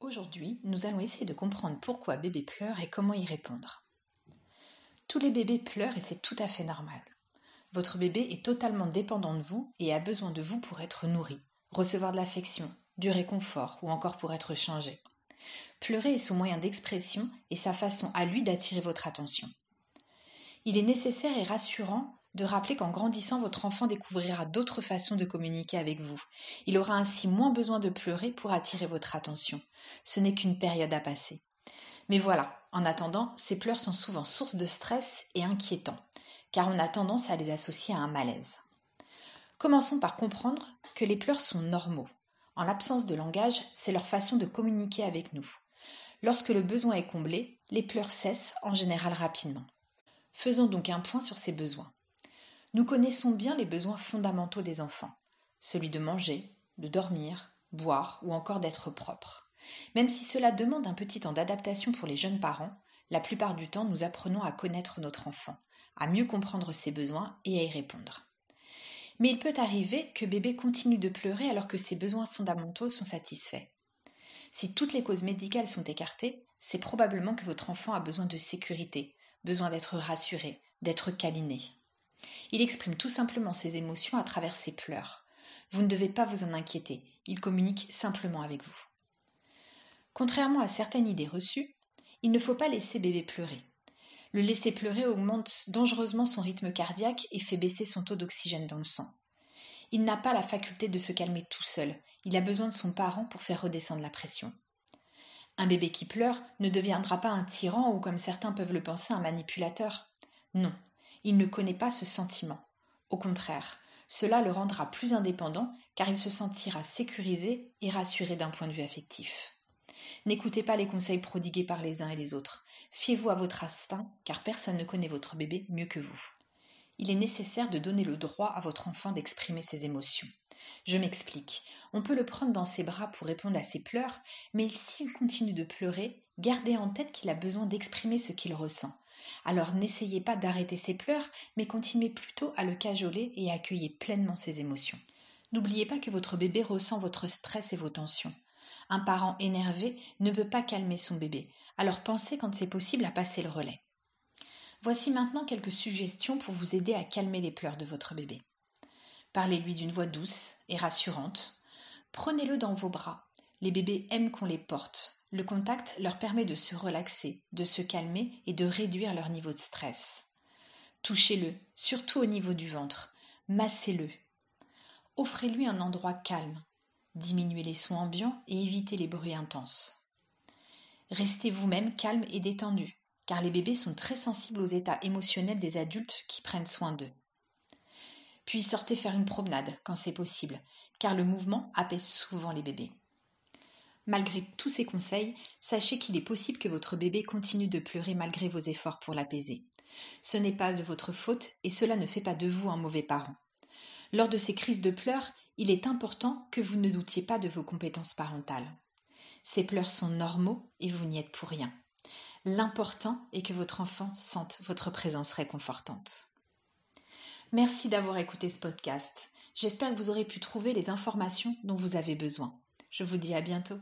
Aujourd'hui, nous allons essayer de comprendre pourquoi bébé pleure et comment y répondre. Tous les bébés pleurent et c'est tout à fait normal. Votre bébé est totalement dépendant de vous et a besoin de vous pour être nourri, recevoir de l'affection, du réconfort ou encore pour être changé. Pleurer est son moyen d'expression et sa façon à lui d'attirer votre attention. Il est nécessaire et rassurant de rappeler qu'en grandissant, votre enfant découvrira d'autres façons de communiquer avec vous. Il aura ainsi moins besoin de pleurer pour attirer votre attention. Ce n'est qu'une période à passer. Mais voilà, en attendant, ces pleurs sont souvent source de stress et inquiétants, car on a tendance à les associer à un malaise. Commençons par comprendre que les pleurs sont normaux. En l'absence de langage, c'est leur façon de communiquer avec nous. Lorsque le besoin est comblé, les pleurs cessent en général rapidement. Faisons donc un point sur ces besoins. Nous connaissons bien les besoins fondamentaux des enfants, celui de manger, de dormir, boire ou encore d'être propre. Même si cela demande un petit temps d'adaptation pour les jeunes parents, la plupart du temps nous apprenons à connaître notre enfant, à mieux comprendre ses besoins et à y répondre. Mais il peut arriver que bébé continue de pleurer alors que ses besoins fondamentaux sont satisfaits. Si toutes les causes médicales sont écartées, c'est probablement que votre enfant a besoin de sécurité, besoin d'être rassuré, d'être câliné. Il exprime tout simplement ses émotions à travers ses pleurs. Vous ne devez pas vous en inquiéter, il communique simplement avec vous. Contrairement à certaines idées reçues, il ne faut pas laisser bébé pleurer. Le laisser pleurer augmente dangereusement son rythme cardiaque et fait baisser son taux d'oxygène dans le sang. Il n'a pas la faculté de se calmer tout seul, il a besoin de son parent pour faire redescendre la pression. Un bébé qui pleure ne deviendra pas un tyran ou, comme certains peuvent le penser, un manipulateur. Non, il ne connaît pas ce sentiment. Au contraire, cela le rendra plus indépendant car il se sentira sécurisé et rassuré d'un point de vue affectif. N'écoutez pas les conseils prodigués par les uns et les autres. Fiez-vous à votre instinct car personne ne connaît votre bébé mieux que vous. Il est nécessaire de donner le droit à votre enfant d'exprimer ses émotions. Je m'explique. On peut le prendre dans ses bras pour répondre à ses pleurs, mais s'il continue de pleurer, gardez en tête qu'il a besoin d'exprimer ce qu'il ressent. Alors n'essayez pas d'arrêter ses pleurs, mais continuez plutôt à le cajoler et accueillez pleinement ses émotions. N'oubliez pas que votre bébé ressent votre stress et vos tensions. Un parent énervé ne peut pas calmer son bébé, alors pensez quand c'est possible à passer le relais. Voici maintenant quelques suggestions pour vous aider à calmer les pleurs de votre bébé. Parlez-lui d'une voix douce et rassurante. Prenez-le dans vos bras. Les bébés aiment qu'on les porte. Le contact leur permet de se relaxer, de se calmer et de réduire leur niveau de stress. Touchez-le, surtout au niveau du ventre. Massez-le. Offrez-lui un endroit calme. Diminuez les sons ambiants et évitez les bruits intenses. Restez vous-même calme et détendu, car les bébés sont très sensibles aux états émotionnels des adultes qui prennent soin d'eux. Puis sortez faire une promenade quand c'est possible, car le mouvement apaise souvent les bébés. Malgré tous ces conseils, sachez qu'il est possible que votre bébé continue de pleurer malgré vos efforts pour l'apaiser. Ce n'est pas de votre faute et cela ne fait pas de vous un mauvais parent. Lors de ces crises de pleurs, il est important que vous ne doutiez pas de vos compétences parentales. Ces pleurs sont normaux et vous n'y êtes pour rien. L'important est que votre enfant sente votre présence réconfortante. Merci d'avoir écouté ce podcast. J'espère que vous aurez pu trouver les informations dont vous avez besoin. Je vous dis à bientôt.